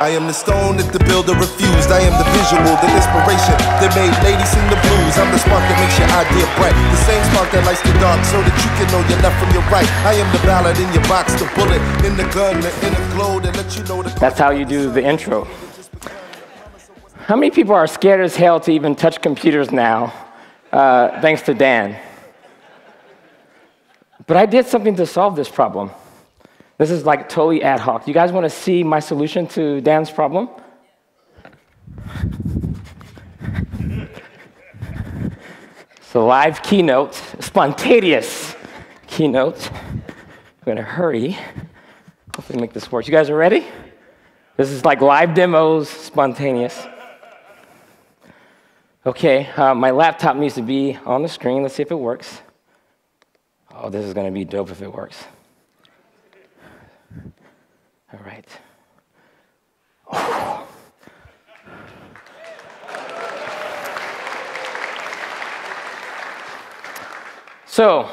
I am the stone that the builder refused. I am the visual, the inspiration that made ladies sing the blues. I'm the spark that makes your idea bright, the same spark that lights the dark so that you can know your left from your right. I am the ballad in your box, the bullet in the gun, the inner glow that lets you know the... That's how you do the intro. How many people are scared as hell to even touch computers now, thanks to Dan? But I did something to solve this problem. This is like totally ad hoc. You guys want to see my solution to Dan's problem? So live keynote, spontaneous keynote. I'm going to hurry. Hopefully make this work. You guys are ready? This is like live demos, spontaneous. OK, my laptop needs to be on the screen. Let's see if it works. Oh, this is going to be dope if it works. All right. Oh. So,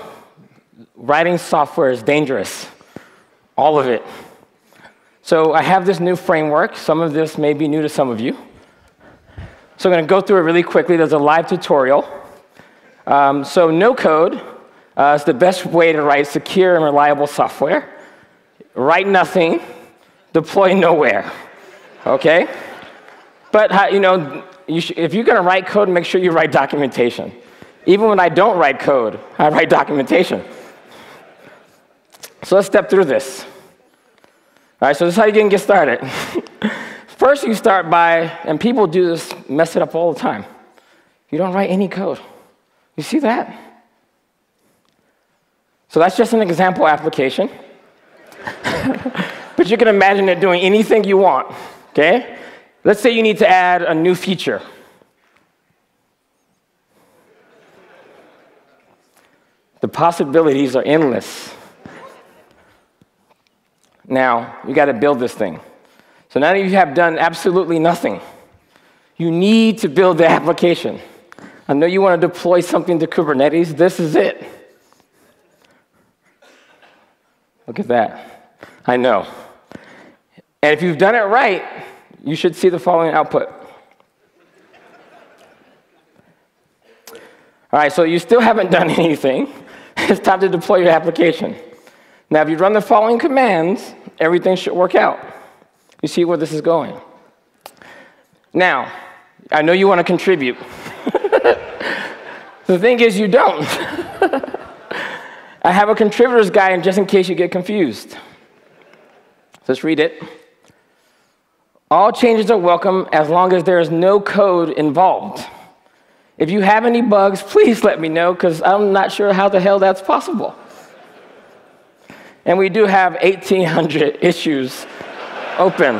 writing software is dangerous. All of it. So I have this new framework. Some of this may be new to some of you. So I'm going to go through it really quickly. There's a live tutorial. So no code is the best way to write secure and reliable software. Write nothing, deploy nowhere. Okay? But you know, if you're going to write code, make sure you write documentation. Even when I don't write code, I write documentation. So let's step through this. All right, so this is how you can get started. First, you start by, and people do this, mess it up all the time. You don't write any code. You see that? So that's just an example application. But you can imagine it doing anything you want, okay? Let's say you need to add a new feature. The possibilities are endless. Now, you got to build this thing. So now that you have done absolutely nothing, you need to build the application. I know you want to deploy something to Kubernetes. This is it. Look at that. I know. And if you've done it right, you should see the following output. All right, so you still haven't done anything. It's time to deploy your application. Now, if you run the following commands, everything should work out. You see where this is going. Now, I know you want to contribute. The thing is, you don't. I have a contributor's guide just in case you get confused. Let's read it. All changes are welcome as long as there is no code involved. If you have any bugs, please let me know, because I'm not sure how the hell that's possible. And we do have 1,800 issues open.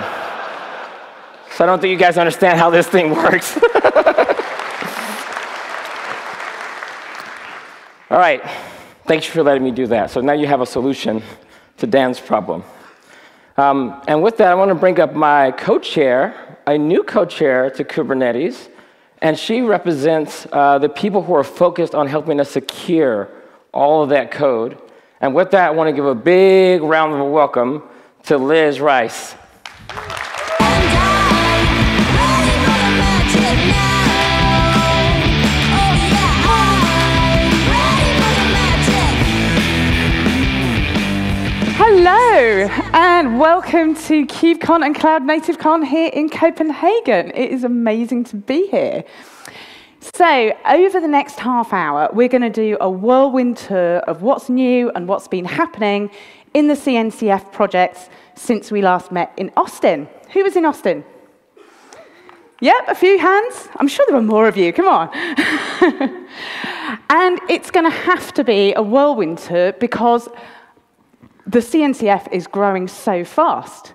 So I don't think you guys understand how this thing works. All right. Thanks for letting me do that. So now you have a solution to Dan's problem. And with that, I want to bring up my co-chair, a new co-chair to Kubernetes. And she represents the people who are focused on helping us secure all of that code. And with that, I want to give a big round of welcome to Liz Rice. Hello, and welcome to KubeCon and Cloud Native Con here in Copenhagen. It is amazing to be here. So, over the next half hour, we're going to do a whirlwind tour of what's new and what's been happening in the CNCF projects since we last met in Austin. Who was in Austin? Yep, a few hands. I'm sure there were more of you. Come on. And it's going to have to be a whirlwind tour because the CNCF is growing so fast.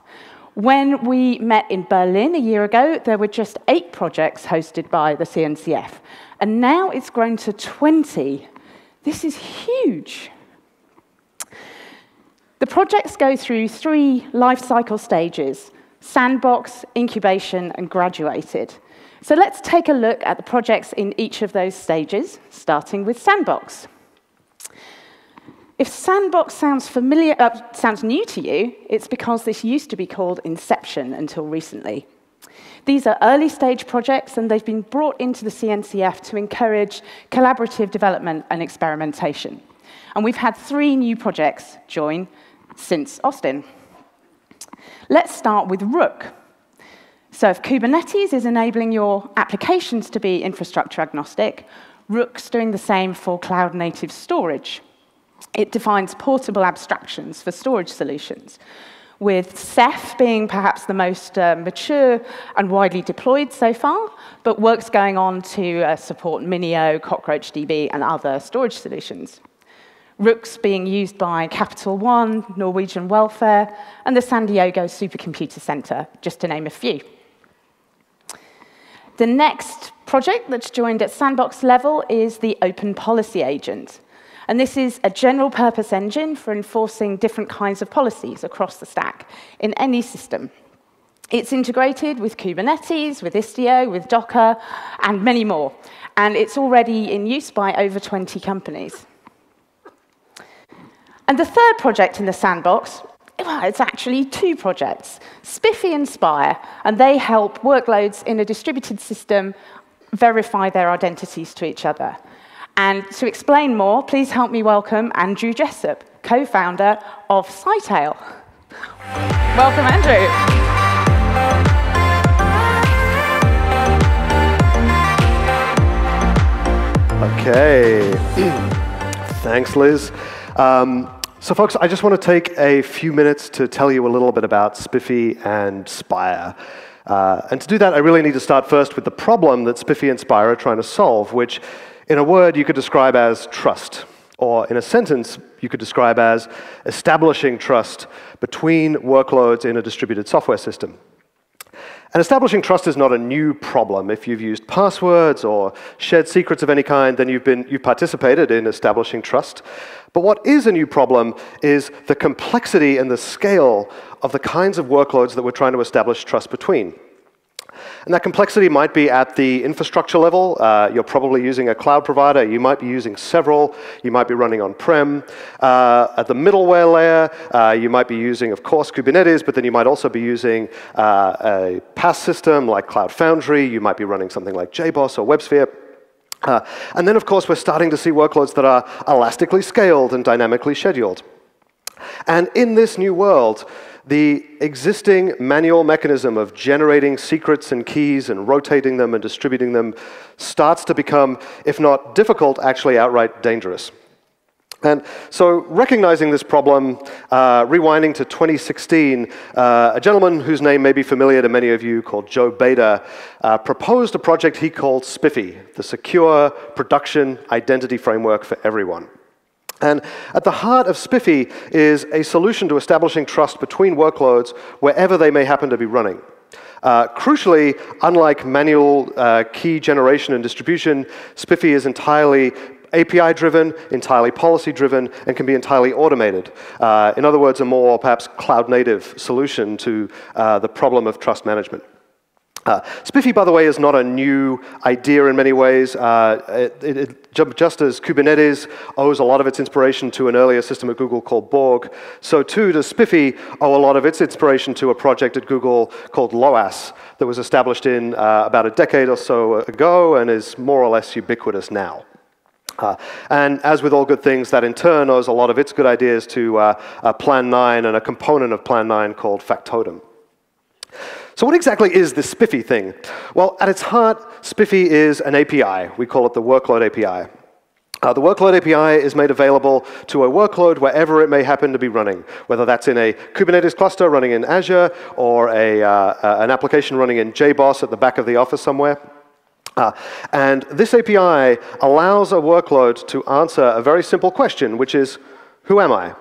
When we met in Berlin a year ago, there were just 8 projects hosted by the CNCF. And now it's grown to 20. This is huge. The projects go through 3 life cycle stages: sandbox, incubation, and graduated. So let's take a look at the projects in each of those stages, starting with sandbox. If Sandbox sounds new to you, it's because this used to be called Inception until recently. These are early-stage projects, and they've been brought into the CNCF to encourage collaborative development and experimentation. And we've had 3 new projects join since Austin. Let's start with Rook. So if Kubernetes is enabling your applications to be infrastructure agnostic, Rook's doing the same for cloud-native storage. It defines portable abstractions for storage solutions, with Ceph being perhaps the most mature and widely deployed so far, but work's going on to support Minio, CockroachDB, and other storage solutions. Rook's being used by Capital One, Norwegian Welfare, and the San Diego Supercomputer Center, just to name a few. The next project that's joined at Sandbox level is the Open Policy Agent. And this is a general-purpose engine for enforcing different kinds of policies across the stack in any system. It's integrated with Kubernetes, with Istio, with Docker, and many more. And it's already in use by over 20 companies. And the third project in the Sandbox, well, it's actually 2 projects, Spiffy and Spire, and they help workloads in a distributed system verify their identities to each other. And to explain more, please help me welcome Andrew Jessup, co-founder of Scytale. Welcome, Andrew. Okay. Thanks, Liz. So folks, I just want to take a few minutes to tell you a little bit about Spiffy and Spire. And to do that, I really need to start first with the problem that Spiffy and Spire are trying to solve, which, in a word, you could describe as trust. Or in a sentence, you could describe as establishing trust between workloads in a distributed software system. And establishing trust is not a new problem. If you've used passwords or shared secrets of any kind, then you've participated in establishing trust. But what is a new problem is the complexity and the scale of the kinds of workloads that we're trying to establish trust between. And that complexity might be at the infrastructure level. You're probably using a cloud provider. You might be using several. You might be running on-prem. At the middleware layer, you might be using, of course, Kubernetes, but then you might also be using a PaaS system like Cloud Foundry. You might be running something like JBoss or WebSphere. And then, of course, we're starting to see workloads that are elastically scaled and dynamically scheduled. And in this new world, the existing manual mechanism of generating secrets and keys and rotating them and distributing them starts to become, if not difficult, actually outright dangerous. And so recognizing this problem, rewinding to 2016, a gentleman whose name may be familiar to many of you called Joe Bader proposed a project he called Spiffy, the Secure Production Identity Framework for Everyone. And at the heart of Spiffy is a solution to establishing trust between workloads wherever they may happen to be running. Crucially, unlike manual key generation and distribution, Spiffy is entirely API-driven, entirely policy-driven, and can be entirely automated. In other words, a more perhaps cloud-native solution to the problem of trust management. Spiffy, by the way, is not a new idea in many ways. Just as Kubernetes owes a lot of its inspiration to an earlier system at Google called Borg, so too does Spiffy owe a lot of its inspiration to a project at Google called LOAS that was established in about a decade or so ago and is more or less ubiquitous now. And as with all good things, that in turn owes a lot of its good ideas to Plan 9 and a component of Plan 9 called Factotum. So what exactly is this Spiffy thing? Well, at its heart, Spiffy is an API. We call it the Workload API. The Workload API is made available to a workload wherever it may happen to be running, whether that's in a Kubernetes cluster running in Azure or an application running in JBoss at the back of the office somewhere. And this API allows a workload to answer a very simple question, which is, who am I?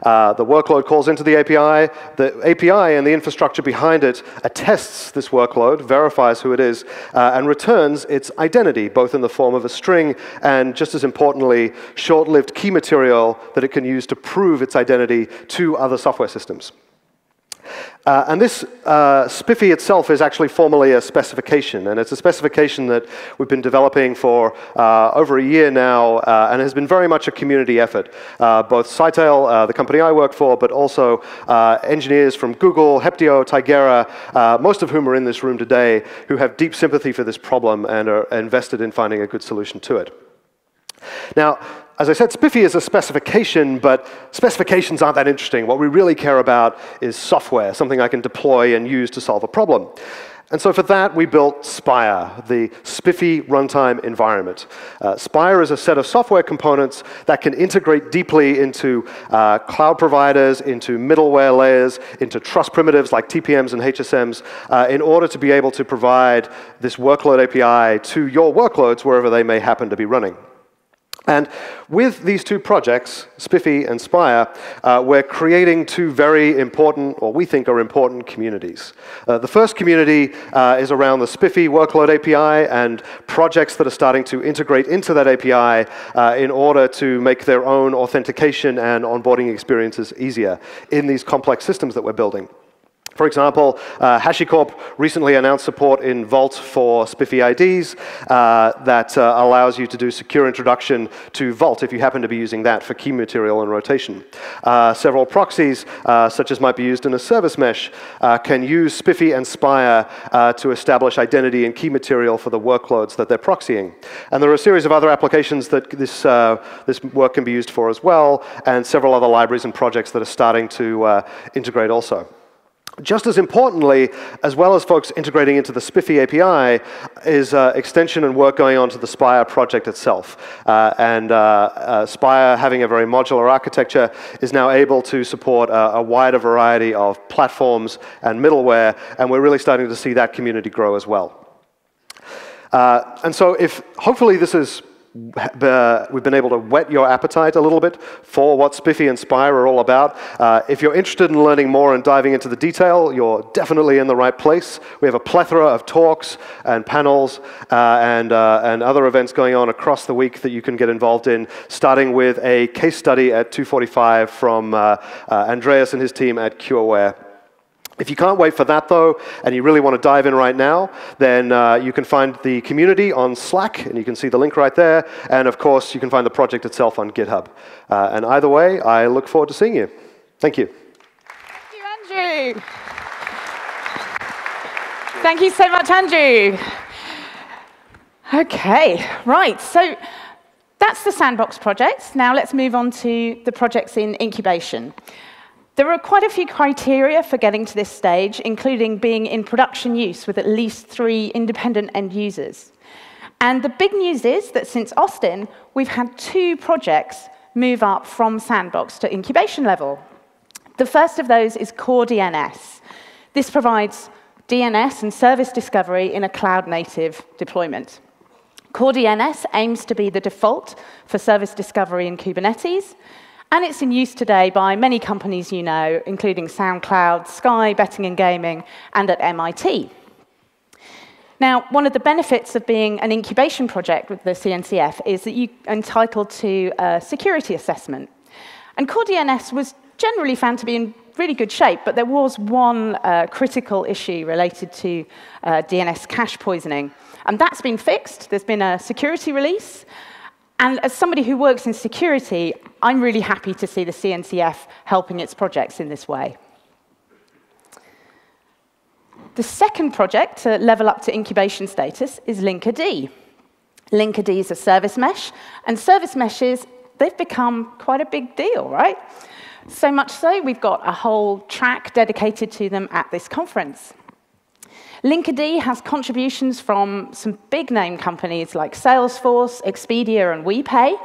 The workload calls into the API and the infrastructure behind it attests this workload, verifies who it is, and returns its identity, both in the form of a string and, just as importantly, short-lived key material that it can use to prove its identity to other software systems. And this SPIFFE itself is actually formally a specification, and it's a specification that we've been developing for over a year now, and has been very much a community effort. Both Scytale, the company I work for, but also engineers from Google, Heptio, Tigera, most of whom are in this room today, who have deep sympathy for this problem and are invested in finding a good solution to it. Now, as I said, SPIFFE is a specification, but specifications aren't that interesting. What we really care about is software, something I can deploy and use to solve a problem. And so for that, we built Spire, the SPIFFE runtime environment. Spire is a set of software components that can integrate deeply into cloud providers, into middleware layers, into trust primitives like TPMs and HSMs, in order to be able to provide this workload API to your workloads wherever they may happen to be running. And with these two projects, SPIFFE and Spire, we're creating two very important, or we think are important, communities. The first community is around the SPIFFE workload API and projects that are starting to integrate into that API in order to make their own authentication and onboarding experiences easier in these complex systems that we're building. For example, HashiCorp recently announced support in Vault for SPIFFE IDs that allows you to do secure introduction to Vault if you happen to be using that for key material and rotation. Several proxies, such as might be used in a service mesh, can use SPIFFE and Spire to establish identity and key material for the workloads that they're proxying. And there are a series of other applications that this work can be used for as well, and several other libraries and projects that are starting to integrate also. Just as importantly, as well as folks integrating into the SPIFFE API, is extension and work going on to the Spire project itself. Spire, having a very modular architecture, is now able to support a wider variety of platforms and middleware, and we're really starting to see that community grow as well. And so if hopefully this is we've been able to whet your appetite a little bit for what SPIFFE and Spire are all about. If you're interested in learning more and diving into the detail, you're definitely in the right place. We have a plethora of talks and panels and other events going on across the week that you can get involved in, starting with a case study at 2:45 from Andreas and his team at QAware. If you can't wait for that, though, and you really want to dive in right now, then you can find the community on Slack, and you can see the link right there. And of course, you can find the project itself on GitHub. And either way, I look forward to seeing you. Thank you. Thank you, Andrew. Thank you so much, Andrew. OK, right. So that's the Sandbox project. Now let's move on to the projects in incubation. There are quite a few criteria for getting to this stage, including being in production use with at least 3 independent end users. And the big news is that since Austin, we've had 2 projects move up from Sandbox to incubation level. The first of those is CoreDNS. This provides DNS and service discovery in a cloud-native deployment. CoreDNS aims to be the default for service discovery in Kubernetes, and it's in use today by many companies you know, including SoundCloud, Sky, Betting and Gaming, and at MIT. Now, one of the benefits of being an incubation project with the CNCF is that you're entitled to a security assessment. And CoreDNS was generally found to be in really good shape, but there was one critical issue related to DNS cache poisoning. And that's been fixed. There's been a security release. And as somebody who works in security, I'm really happy to see the CNCF helping its projects in this way. The second project to level up to incubation status is Linkerd. Linkerd is a service mesh, and service meshes, they've become quite a big deal, right? So much so, we've got a whole track dedicated to them at this conference. Linkerd has contributions from some big-name companies like Salesforce, Expedia, and WePay.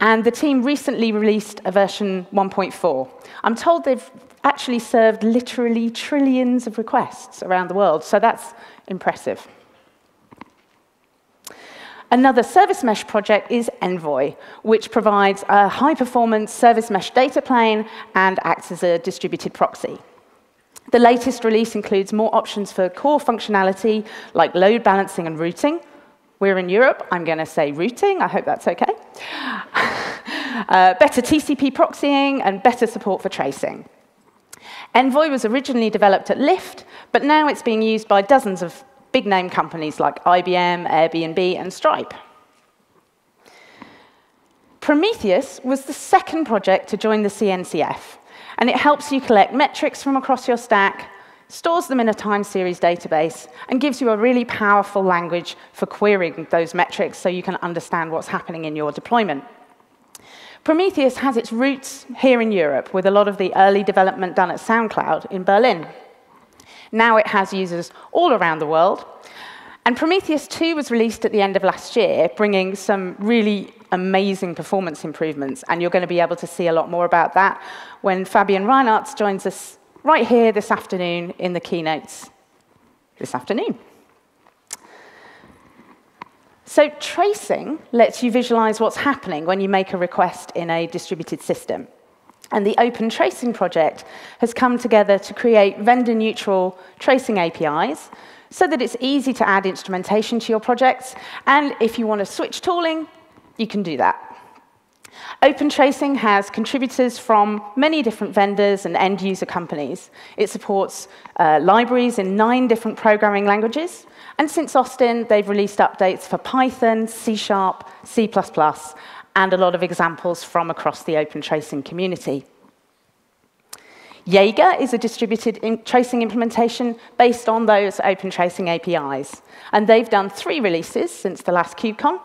And the team recently released a version 1.4. I'm told they've actually served literally trillions of requests around the world, so that's impressive. Another service mesh project is Envoy, which provides a high-performance service mesh data plane and acts as a distributed proxy. The latest release includes more options for core functionality, like load balancing and routing. We're in Europe. I'm going to say routing. I hope that's OK. Better TCP proxying and better support for tracing. Envoy was originally developed at Lyft, but now it's being used by dozens of big-name companies like IBM, Airbnb, and Stripe. Prometheus was the second project to join the CNCF, and it helps you collect metrics from across your stack, stores them in a time series database, and gives you a really powerful language for querying those metrics so you can understand what's happening in your deployment. Prometheus has its roots here in Europe, with a lot of the early development done at SoundCloud in Berlin. Now it has users all around the world. And Prometheus 2 was released at the end of last year, bringing some really amazing performance improvements. And you're going to be able to see a lot more about that when Fabian Reinartz joins us right here this afternoon in the keynotes this afternoon. So tracing lets you visualize what's happening when you make a request in a distributed system. And the Open Tracing project has come together to create vendor-neutral tracing APIs so that it's easy to add instrumentation to your projects. And if you want to switch tooling, you can do that. Open Tracing has contributors from many different vendors and end-user companies. It supports libraries in 9 different programming languages. And since Austin, they've released updates for Python, C#, C++, and a lot of examples from across the Open Tracing community. Jaeger is a distributed tracing implementation based on those Open Tracing APIs. And they've done 3 releases since the last KubeCon,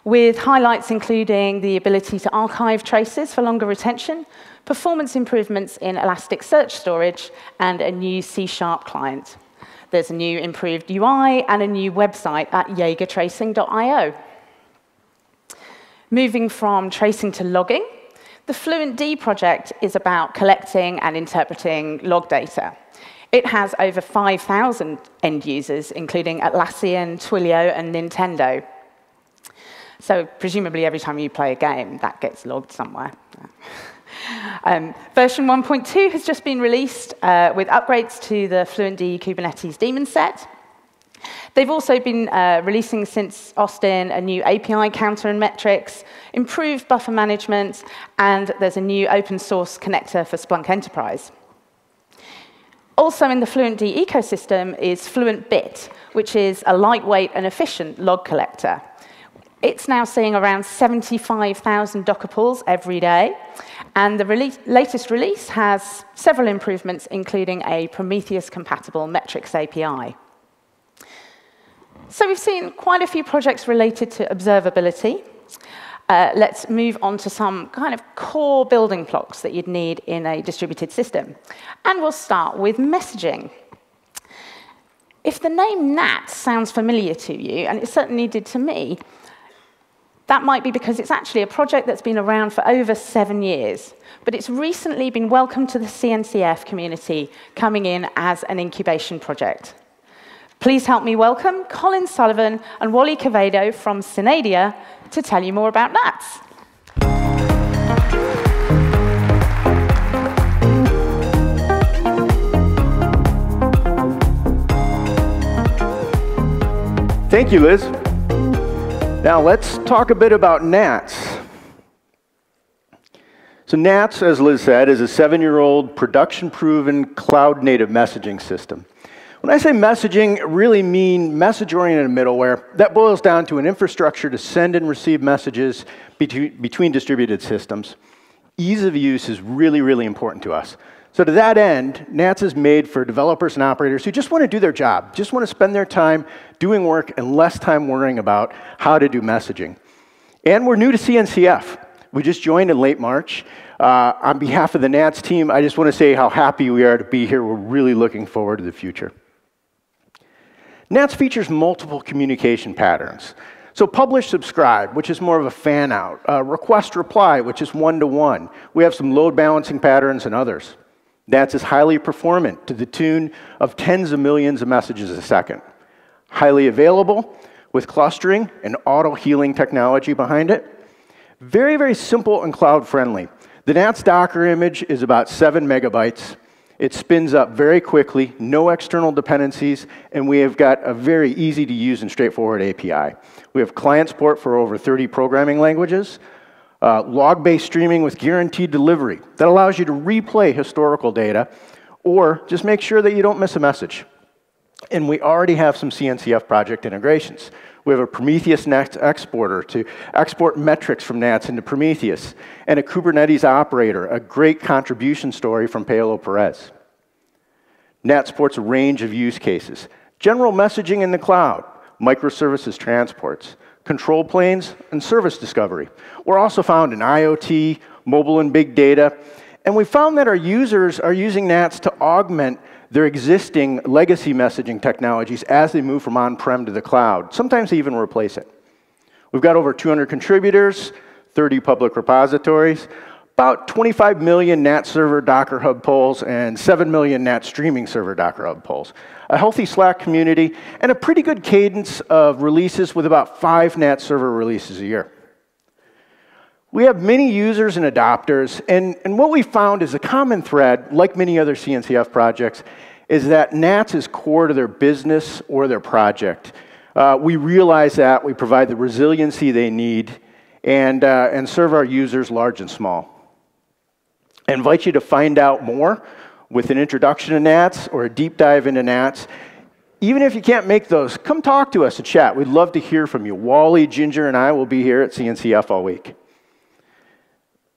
with highlights including the ability to archive traces for longer retention, performance improvements in Elasticsearch storage, and a new C# client. There's a new improved UI and a new website at jaegertracing.io. Moving from tracing to logging, the FluentD project is about collecting and interpreting log data. It has over 5,000 end users, including Atlassian, Twilio, and Nintendo. So presumably every time you play a game, that gets logged somewhere. Version 1.2 has just been released with upgrades to the FluentD Kubernetes daemon set. They've also been releasing since Austin a new API counter and metrics, improved buffer management, and there's a new open source connector for Splunk Enterprise. Also in the FluentD ecosystem is FluentBit, which is a lightweight and efficient log collector. It's now seeing around 75,000 Docker pulls every day, and the latest release has several improvements, including a Prometheus-compatible metrics API. So we've seen quite a few projects related to observability. Let's move on to some kind of core building blocks that you'd need in a distributed system. And we'll start with messaging. If the name NAT sounds familiar to you, and it certainly did to me, that might be because it's actually a project that's been around for over 7 years. But it's recently been welcomed to the CNCF community, coming in as an incubation project. Please help me welcome Colin Sullivan and Wally Quevedo from Synadia to tell you more about NATs. Thank you, Liz. Now let's talk a bit about NATs. So NATs, as Liz said, is a 7-year-old production-proven cloud-native messaging system. When I say messaging, I really mean message-oriented middleware. That boils down to an infrastructure to send and receive messages between distributed systems. Ease of use is really, really important to us. So to that end, NATs is made for developers and operators who just want to do their job, just want to spend their time doing work and less time worrying about how to do messaging. And we're new to CNCF. We just joined in late March. On behalf of the NATs team, I just want to say how happy we are to be here. We're really looking forward to the future. NATs features multiple communication patterns. So publish, subscribe, which is more of a fan out. Request, reply, which is one-to-one. We have some load balancing patterns and others. NATs is highly performant to the tune of tens of millions of messages a second. Highly available with clustering and auto-healing technology behind it. Very, very simple and cloud-friendly. The NATs Docker image is about 7 megabytes. It spins up very quickly, no external dependencies, and we have got a very easy to use and straightforward API. We have client support for over 30 programming languages, log-based streaming with guaranteed delivery that allows you to replay historical data or just make sure that you don't miss a message. And we already have some CNCF project integrations. We have a Prometheus NATS exporter to export metrics from NATS into Prometheus, and a Kubernetes operator, a great contribution story from Paolo Perez. NATS supports a range of use cases. General messaging in the cloud, microservices transports, control planes, and service discovery. We're also found in IoT, mobile and big data, and we found that our users are using NATS to augment their existing legacy messaging technologies as they move from on-prem to the cloud. Sometimes they even replace it. We've got over 200 contributors, 30 public repositories, about 25 million NAT server Docker Hub polls, and 7 million NAT streaming server Docker Hub polls. A healthy Slack community, and a pretty good cadence of releases with about 5 NAT server releases a year. We have many users and adopters, and what we found is a common thread, like many other CNCF projects, is that NATS is core to their business or their project. We realize that, we provide the resiliency they need, and serve our users large and small. I invite you to find out more with an introduction to NATS or a deep dive into NATS. Even if you can't make those, come talk to us and chat. We'd love to hear from you. Wally, Ginger, and I will be here at CNCF all week.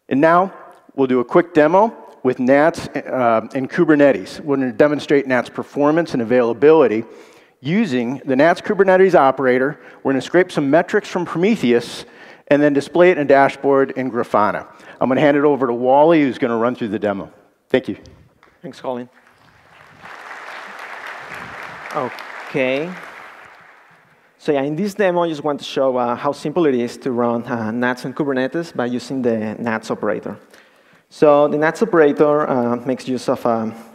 And now, we'll do a quick demo with NATS and Kubernetes. We're going to demonstrate NATS performance and availability using the NATS Kubernetes operator. We're going to scrape some metrics from Prometheus and then display it in a dashboard in Grafana. I'm going to hand it over to Wally, who's going to run through the demo. Thank you. Thanks, Colin. OK. So yeah, in this demo, I just want to show how simple it is to run NATS on Kubernetes by using the NATS operator. So the NATS operator makes use of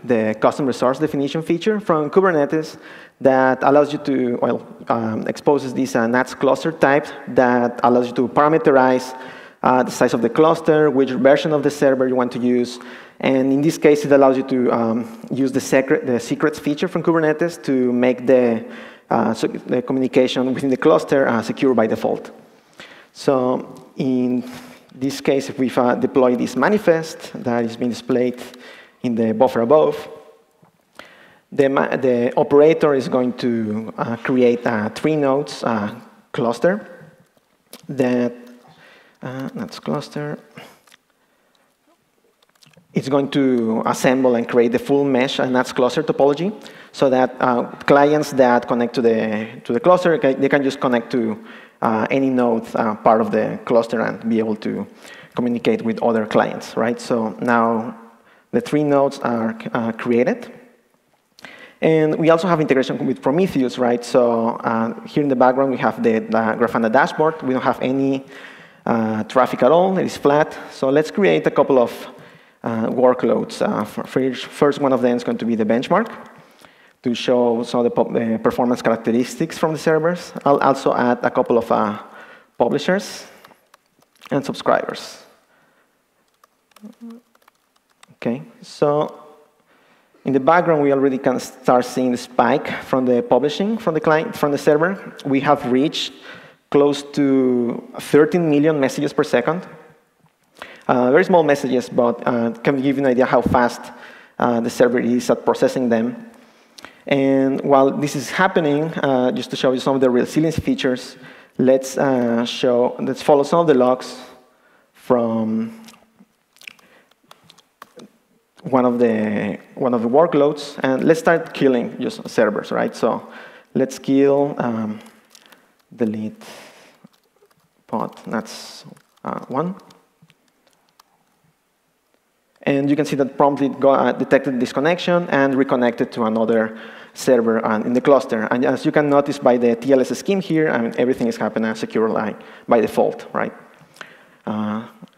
the custom resource definition feature from Kubernetes that allows you to, exposes this NATS cluster type that allows you to parameterize the size of the cluster, which version of the server you want to use. And in this case, it allows you to use the secrets feature from Kubernetes to make the communication within the cluster secure by default. So in this case, if we deploy this manifest that is being displayed in the buffer above, the operator is going to create a 3 nodes cluster that NATS cluster. It's going to assemble and create the full mesh NATS cluster topology so that clients that connect to the cluster, they can just connect to any node part of the cluster and be able to communicate with other clients, right? So now the 3 nodes are created. And we also have integration with Prometheus, right? So here in the background, we have the Grafana dashboard. We don't have any traffic at all. It is flat. So let's create a couple of workloads. First one of them is going to be the benchmark to show some of the performance characteristics from the servers. I'll also add a couple of publishers and subscribers. OK, so in the background, we already can start seeing the spike from the publishing from the client, from the server. We have reached close to 13 million messages per second. Very small messages, but can give you an idea how fast the server is at processing them. And while this is happening, just to show you some of the resilience features, let's follow some of the logs from one of the workloads, and let's start killing just servers, right? So let's kill delete pod. That's 1. And you can see that promptly detected disconnection and reconnected to another server in the cluster. And as you can notice by the TLS scheme here, everything is happening secure line by default, right?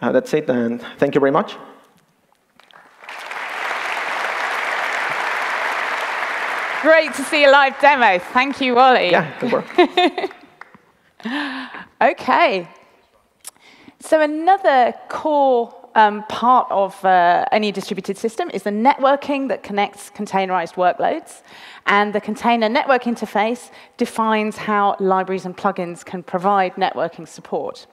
That's it, and thank you very much. Great to see a live demo. Thank you, Wally. Yeah, good work. OK. So another core part of any distributed system is the networking that connects containerized workloads. And the container network interface defines how libraries and plugins can provide networking support.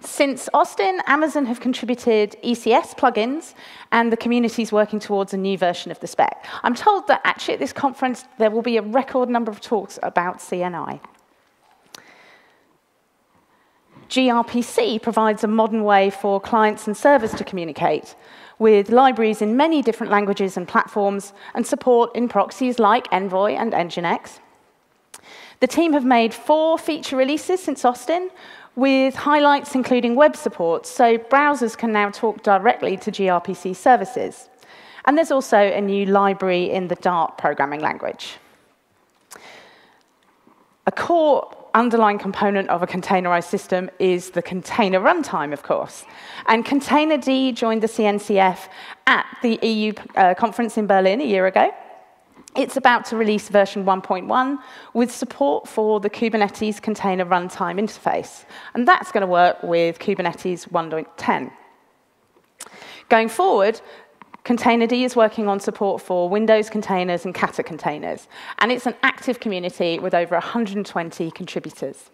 Since Austin, Amazon have contributed ECS plugins, and the community is working towards a new version of the spec. I'm told that actually at this conference, there will be a record number of talks about CNI. gRPC provides a modern way for clients and servers to communicate, with libraries in many different languages and platforms, and support in proxies like Envoy and Nginx. The team have made 4 feature releases since Austin, with highlights including web support, so browsers can now talk directly to gRPC services. And there's also a new library in the Dart programming language. A core underlying component of a containerized system is the container runtime, of course. And Containerd joined the CNCF at the EU conference in Berlin a year ago. It's about to release version 1.1 with support for the Kubernetes container runtime interface. And that's going to work with Kubernetes 1.10. Going forward, Containerd is working on support for Windows containers and Kata containers. And it's an active community with over 120 contributors.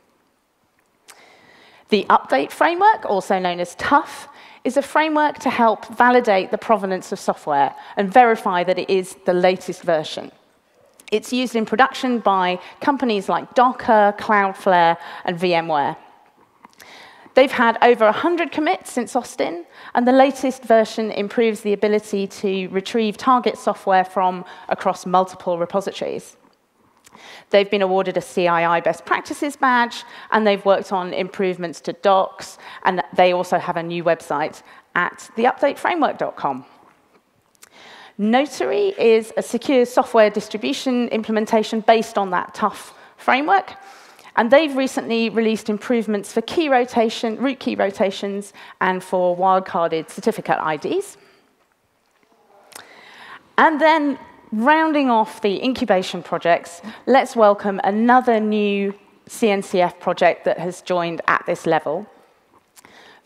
The update framework, also known as TUF, is a framework to help validate the provenance of software and verify that it is the latest version. It's used in production by companies like Docker, Cloudflare, and VMware. They've had over 100 commits since Austin, and the latest version improves the ability to retrieve target software from across multiple repositories. They've been awarded a CII Best Practices badge, and they've worked on improvements to docs, and they also have a new website at theupdateframework.com. Notary is a secure software distribution implementation based on that TUF framework, and they've recently released improvements for key rotation, root key rotations, and for wildcarded certificate IDs. And then, rounding off the incubation projects, let's welcome another new CNCF project that has joined at this level.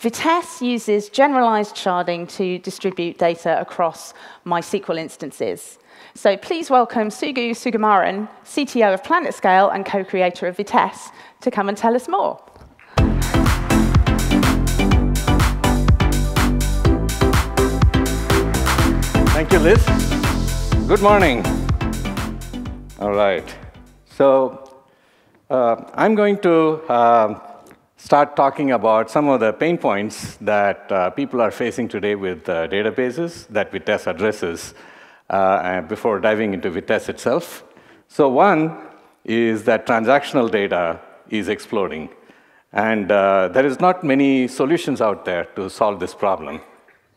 Vitess uses generalized sharding to distribute data across MySQL instances. So please welcome Sugu Sougoumarane, CTO of PlanetScale and co-creator of Vitess, to come and tell us more. Thank you, Liz. Good morning. All right. So I'm going to start talking about some of the pain points that people are facing today with databases that Vitess addresses before diving into Vitess itself. So one is that transactional data is exploding. And there is not many solutions out there to solve this problem.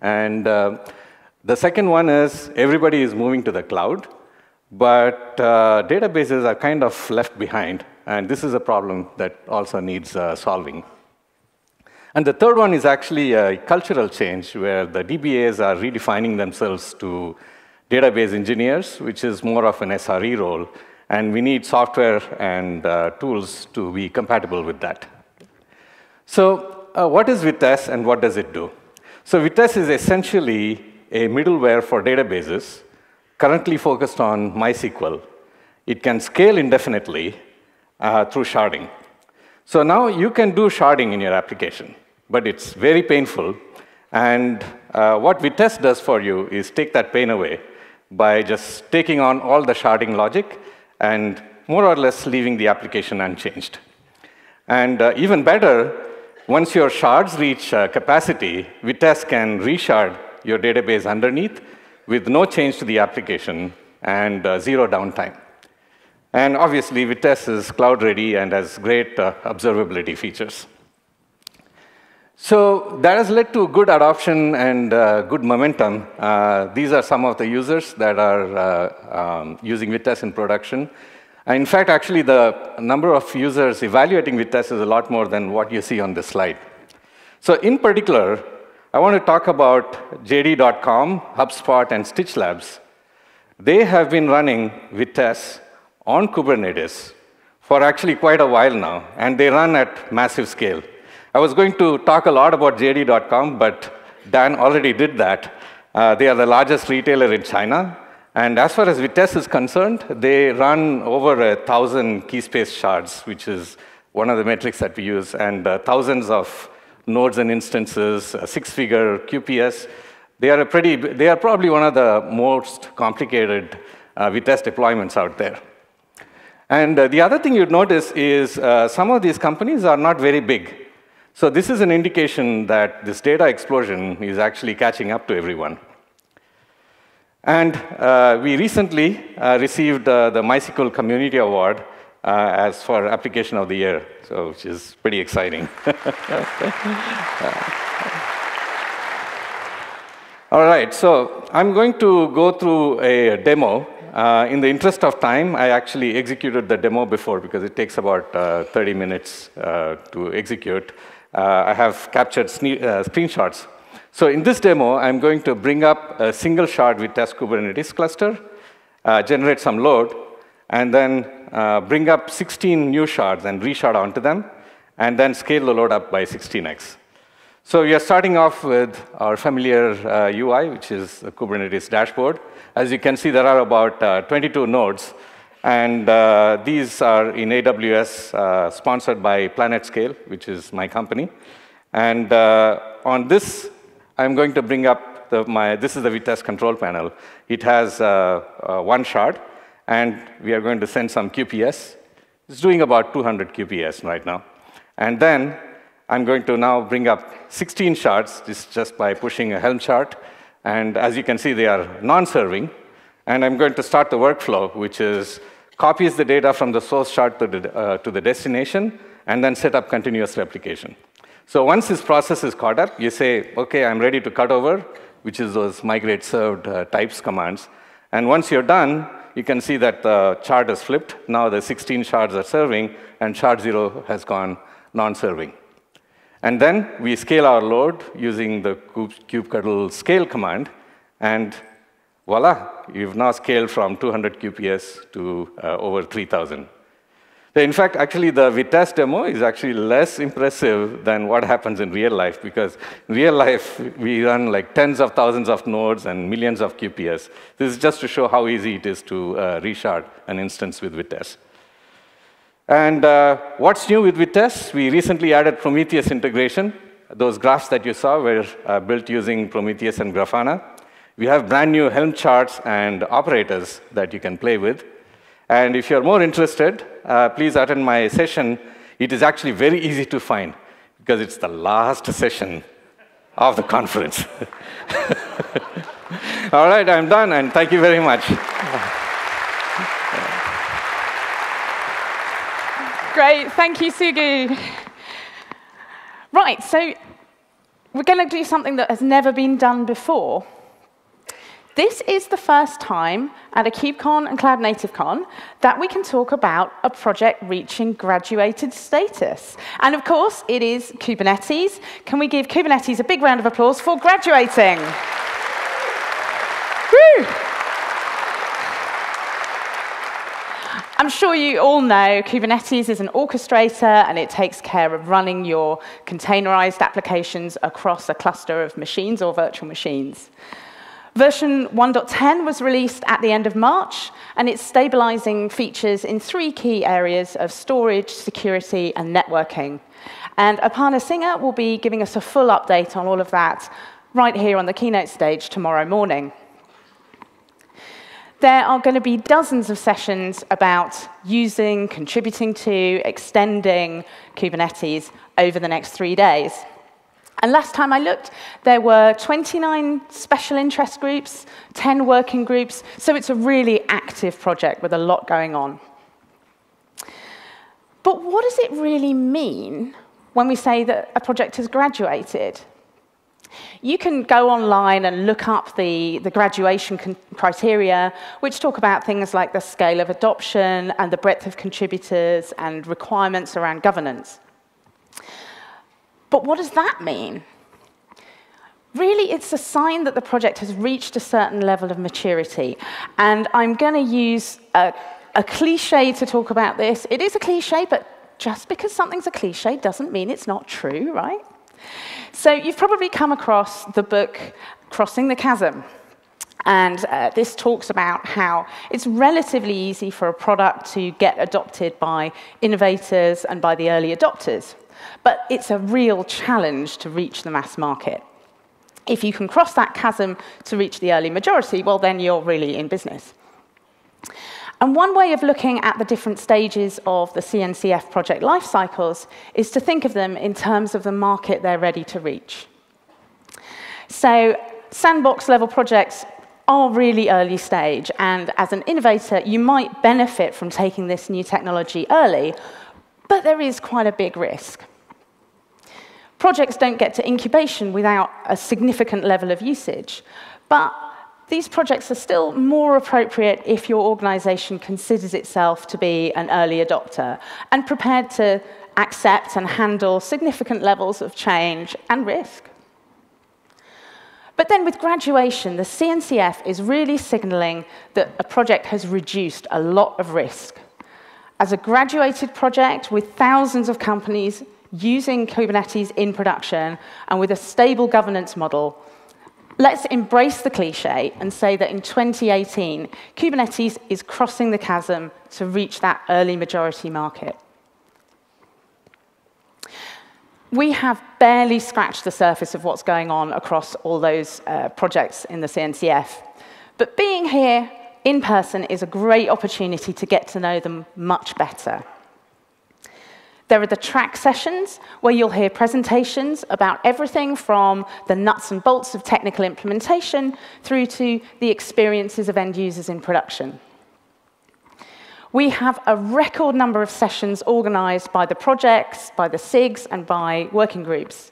And the second one is everybody is moving to the cloud, but databases are kind of left behind. And this is a problem that also needs solving. And the third one is actually a cultural change where the DBAs are redefining themselves to database engineers, which is more of an SRE role. And we need software and tools to be compatible with that. So what is Vitess and what does it do? So Vitess is essentially a middleware for databases, currently focused on MySQL. It can scale indefinitely through sharding. So now you can do sharding in your application, but it's very painful. And what Vitess does for you is take that pain away by just taking on all the sharding logic and more or less leaving the application unchanged. And even better, once your shards reach capacity, Vitess can reshard your database underneath with no change to the application and zero downtime. And obviously, Vitess is cloud-ready and has great observability features. So that has led to good adoption and good momentum. These are some of the users that are using Vitess in production. And in fact, actually, the number of users evaluating Vitess is a lot more than what you see on this slide. So in particular, I want to talk about JD.com, HubSpot, and Stitch Labs. They have been running Vitess on Kubernetes for actually quite a while now, and they run at massive scale. I was going to talk a lot about JD.com, but Dan already did that. They are the largest retailer in China. And as far as Vitess is concerned, they run over 1,000 key space shards, which is one of the metrics that we use, and thousands of nodes and instances, a 6-figure QPS. They are probably one of the most complicated Vitess deployments out there. And the other thing you'd notice is some of these companies are not very big. So this is an indication that this data explosion is actually catching up to everyone. And we recently received the MySQL Community Award as for Application of the Year, so which is pretty exciting. All right, so I'm going to go through a demo. In the interest of time, I actually executed the demo before because it takes about 30 minutes to execute. I have captured screenshots. So in this demo, I'm going to bring up a single shard Vitess Kubernetes cluster, generate some load, and then bring up 16 new shards and reshard onto them, and then scale the load up by 16x. So we are starting off with our familiar UI, which is the Kubernetes dashboard. As you can see, there are about 22 nodes. And these are in AWS, sponsored by PlanetScale, which is my company. And on this, I'm going to bring up this is the Vitess control panel. It has one shard, and we are going to send some QPS. It's doing about 200 QPS right now. And then I'm going to now bring up 16 shards just by pushing a Helm chart. And as you can see, they are non-serving. And I'm going to start the workflow, which is copies the data from the source shard to the destination, and then set up continuous replication. So once this process is caught up, you say, OK, I'm ready to cut over, which is those migrate served types commands. And once you're done, you can see that the chart is flipped. Now the 16 shards are serving, and shard 0 has gone non-serving. And then we scale our load using the kubectl scale command, and voila, you've now scaled from 200 QPS to over 3,000. In fact, actually, the Vitess demo is actually less impressive than what happens in real life, because in real life, we run like tens of thousands of nodes and millions of QPS. This is just to show how easy it is to reshard an instance with Vitess. And what's new with Vitess? We recently added Prometheus integration. Those graphs that you saw were built using Prometheus and Grafana. We have brand new Helm charts and operators that you can play with. And if you're more interested, please attend my session. It is actually very easy to find, because it's the last session of the conference. All right, I'm done, and thank you very much. Great, thank you, Sugu. Right, so we're going to do something that has never been done before. This is the first time at a KubeCon and Cloud Native Con that we can talk about a project reaching graduated status. And of course, it is Kubernetes. Can we give Kubernetes a big round of applause for graduating? Woo! I'm sure you all know Kubernetes is an orchestrator, and it takes care of running your containerized applications across a cluster of machines or virtual machines. Version 1.10 was released at the end of March, and it's stabilizing features in 3 key areas of storage, security, and networking. And Aparna Singha will be giving us a full update on all of that right here on the keynote stage tomorrow morning. There are going to be dozens of sessions about using, contributing to, extending Kubernetes over the next 3 days. And last time I looked, there were 29 special interest groups, 10 working groups, so it's a really active project with a lot going on. But what does it really mean when we say that a project has graduated? You can go online and look up the graduation criteria, which talk about things like the scale of adoption and the breadth of contributors and requirements around governance. But what does that mean? Really, it's a sign that the project has reached a certain level of maturity. And I'm going to use a cliche to talk about this. It is a cliche, but just because something's a cliche doesn't mean it's not true, right? So you've probably come across the book Crossing the Chasm. And this talks about how it's relatively easy for a product to get adopted by innovators and by the early adopters. but it's a real challenge to reach the mass market. If you can cross that chasm to reach the early majority, well, then you're really in business. And one way of looking at the different stages of the CNCF project life cycles is to think of them in terms of the market they're ready to reach. So sandbox level projects are really early stage, and as an innovator, you might benefit from taking this new technology early, but there is quite a big risk. Projects don't get to incubation without a significant level of usage, but these projects are still more appropriate if your organization considers itself to be an early adopter and prepared to accept and handle significant levels of change and risk. But then with graduation, the CNCF is really signaling that a project has reduced a lot of risk. As a graduated project with thousands of companies using Kubernetes in production and with a stable governance model, let's embrace the cliche and say that in 2018, Kubernetes is crossing the chasm to reach that early majority market. We have barely scratched the surface of what's going on across all those projects in the CNCF. But being here in person is a great opportunity to get to know them much better. There are the track sessions, where you'll hear presentations about everything from the nuts and bolts of technical implementation through to the experiences of end users in production. We have a record number of sessions organized by the projects, by the SIGs, and by working groups.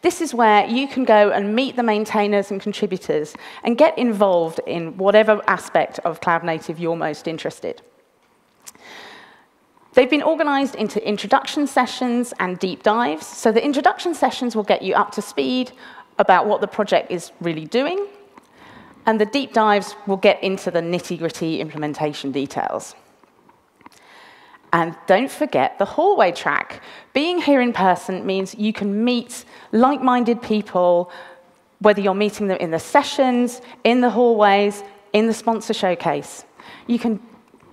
This is where you can go and meet the maintainers and contributors and get involved in whatever aspect of cloud native you're most interested. They've been organized into introduction sessions and deep dives. So the introduction sessions will get you up to speed about what the project is really doing, and the deep dives will get into the nitty-gritty implementation details. And don't forget the hallway track. Being here in person means you can meet like-minded people, whether you're meeting them in the sessions, in the hallways, in the sponsor showcase. You can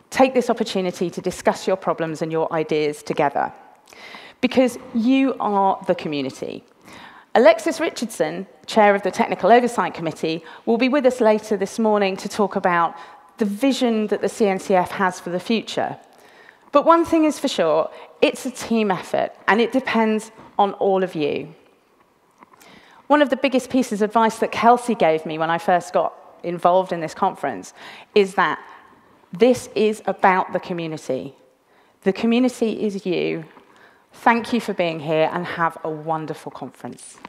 take this opportunity to discuss your problems and your ideas together, because you are the community. Alexis Richardson, chair of the Technical Oversight Committee, will be with us later this morning to talk about the vision that the CNCF has for the future. But one thing is for sure, it's a team effort, and it depends on all of you. One of the biggest pieces of advice that Kelsey gave me when I first got involved in this conference is that this is about the community. The community is you. Thank you for being here, and have a wonderful conference.